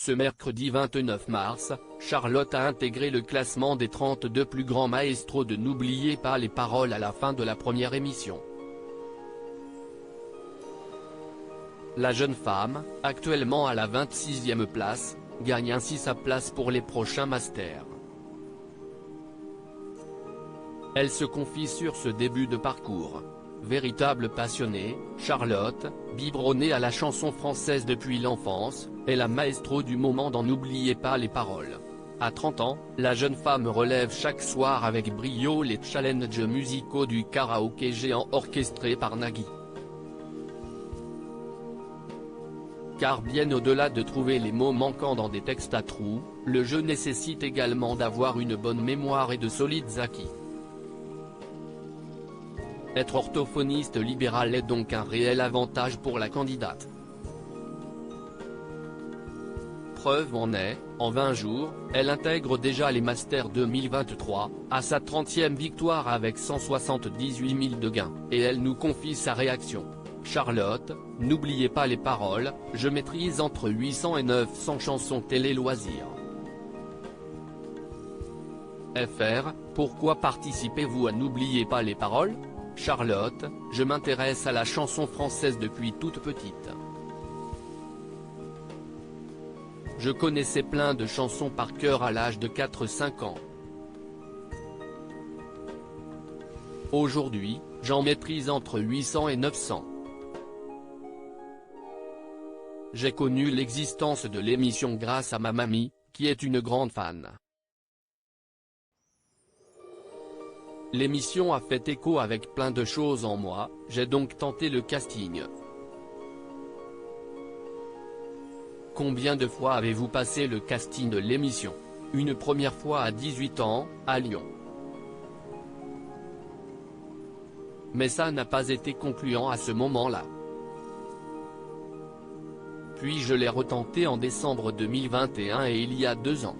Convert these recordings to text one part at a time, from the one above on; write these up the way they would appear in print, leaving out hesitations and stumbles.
Ce mercredi 29 mars, Charlotte a intégré le classement des 32 plus grands maestros de N'oubliez pas les paroles à la fin de la première émission. La jeune femme, actuellement à la 26e place, gagne ainsi sa place pour les prochains masters. Elle se confie sur ce début de parcours. Véritable passionnée, Charlotte, biberonnée à la chanson française depuis l'enfance, est la maestro du moment dans N'oubliez pas les paroles. À 30 ans, la jeune femme relève chaque soir avec brio les challenges musicaux du karaoké géant orchestré par Nagui. Car bien au-delà de trouver les mots manquants dans des textes à trous, le jeu nécessite également d'avoir une bonne mémoire et de solides acquis. Être orthophoniste libéral est donc un réel avantage pour la candidate. Preuve en est, en 20 jours, elle intègre déjà les Masters 2023, à sa 30e victoire avec 178 000 de gains, et elle nous confie sa réaction. Charlotte, n'oubliez pas les paroles, je maîtrise entre 800 et 900 chansons télé-loisirs. FR, pourquoi participez-vous à N'oubliez pas les paroles ? Charlotte, je m'intéresse à la chanson française depuis toute petite. Je connaissais plein de chansons par cœur à l'âge de 4-5 ans. Aujourd'hui, j'en maîtrise entre 800 et 900. J'ai connu l'existence de l'émission grâce à ma mamie, qui est une grande fan. L'émission a fait écho avec plein de choses en moi, j'ai donc tenté le casting. Combien de fois avez-vous passé le casting de l'émission? Une première fois à 18 ans, à Lyon. Mais ça n'a pas été concluant à ce moment-là. Puis je l'ai retenté en décembre 2021 et il y a 2 ans.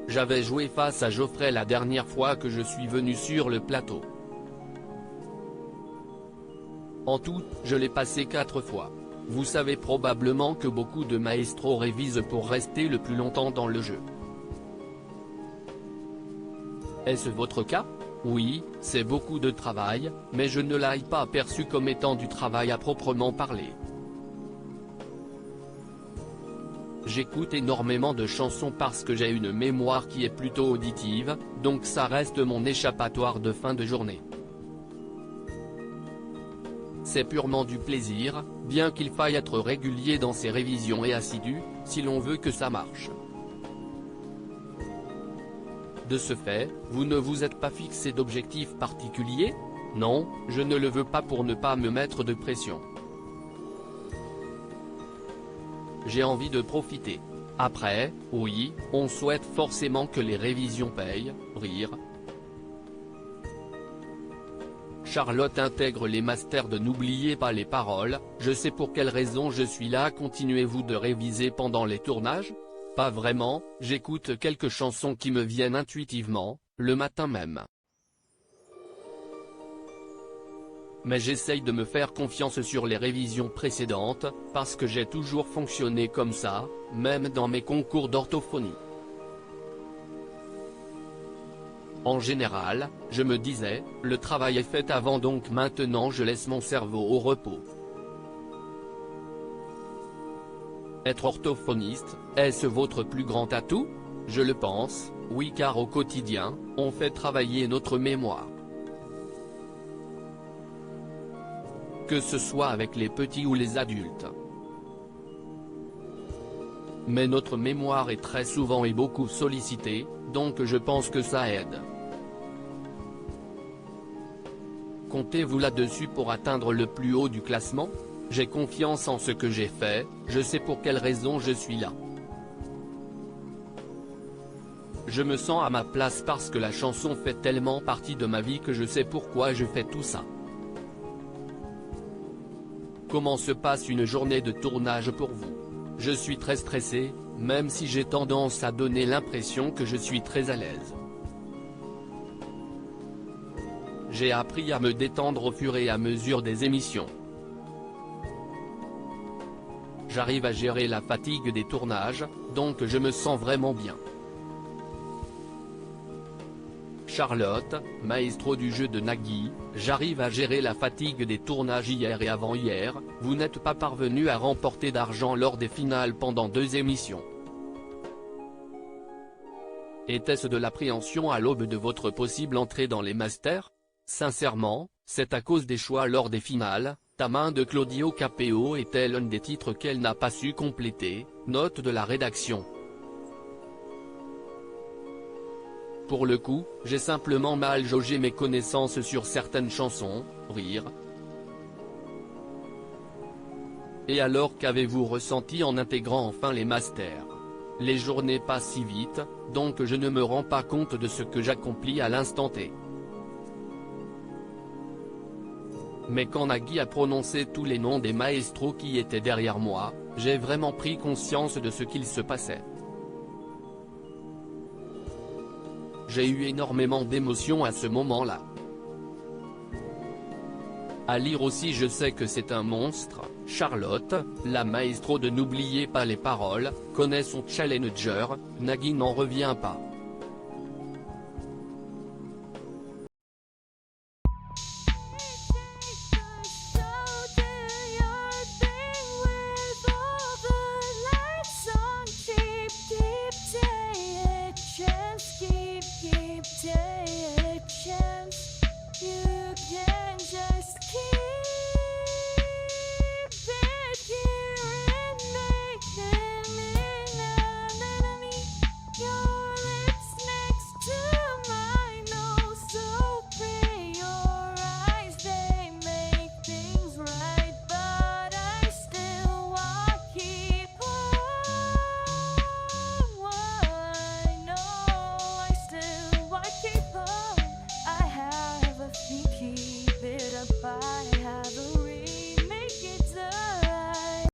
J'avais joué face à Geoffrey la dernière fois que je suis venu sur le plateau. En tout, je l'ai passé 4 fois. Vous savez probablement que beaucoup de maestros révisent pour rester le plus longtemps dans le jeu. Est-ce votre cas? Oui, c'est beaucoup de travail, mais je ne l'ai pas perçu comme étant du travail à proprement parler. J'écoute énormément de chansons parce que j'ai une mémoire qui est plutôt auditive, donc ça reste mon échappatoire de fin de journée. C'est purement du plaisir, bien qu'il faille être régulier dans ses révisions et assidu, si l'on veut que ça marche. De ce fait, vous ne vous êtes pas fixé d'objectif particulier? Non, je ne le veux pas pour ne pas me mettre de pression. J'ai envie de profiter. Après, oui, on souhaite forcément que les révisions payent, rire. Charlotte intègre les masters de N'oubliez pas les paroles, je sais pour quelle raison je suis là. Continuez-vous de réviser pendant les tournages? Pas vraiment, j'écoute quelques chansons qui me viennent intuitivement, le matin même. Mais j'essaye de me faire confiance sur les révisions précédentes, parce que j'ai toujours fonctionné comme ça, même dans mes concours d'orthophonie. En général, je me disais, le travail est fait avant donc maintenant je laisse mon cerveau au repos. Être orthophoniste, est-ce votre plus grand atout? Je le pense, oui, car au quotidien, on fait travailler notre mémoire. Que ce soit avec les petits ou les adultes. Mais notre mémoire est très souvent et beaucoup sollicitée, donc je pense que ça aide. Comptez-vous là-dessus pour atteindre le plus haut du classement? J'ai confiance en ce que j'ai fait, je sais pour quelle raison je suis là. Je me sens à ma place parce que la chanson fait tellement partie de ma vie que je sais pourquoi je fais tout ça. Comment se passe une journée de tournage pour vous? Je suis très stressé, même si j'ai tendance à donner l'impression que je suis très à l'aise. J'ai appris à me détendre au fur et à mesure des émissions. j'arrive à gérer la fatigue des tournages, donc je me sens vraiment bien. Charlotte, maestro du jeu de Nagui, j'arrive à gérer la fatigue des tournages hier et avant-hier, vous n'êtes pas parvenu à remporter d'argent lors des finales pendant 2 émissions. Était-ce de l'appréhension à l'aube de votre possible entrée dans les Masters? Sincèrement, c'est à cause des choix lors des finales. Ta main de Claudio Capéo est-elle un des titres qu'elle n'a pas su compléter, note de la rédaction. Pour le coup, j'ai simplement mal jaugé mes connaissances sur certaines chansons, rire. Et alors qu'avez-vous ressenti en intégrant enfin les Masters? Les journées passent si vite, donc je ne me rends pas compte de ce que j'accomplis à l'instant T. Mais quand Nagui a prononcé tous les noms des maestros qui étaient derrière moi, j'ai vraiment pris conscience de ce qu'il se passait. J'ai eu énormément d'émotions à ce moment-là. À lire aussi je sais que c'est un monstre, Charlotte, la maestro de N'oubliez pas les paroles, connaît son challenger, Nagui n'en revient pas.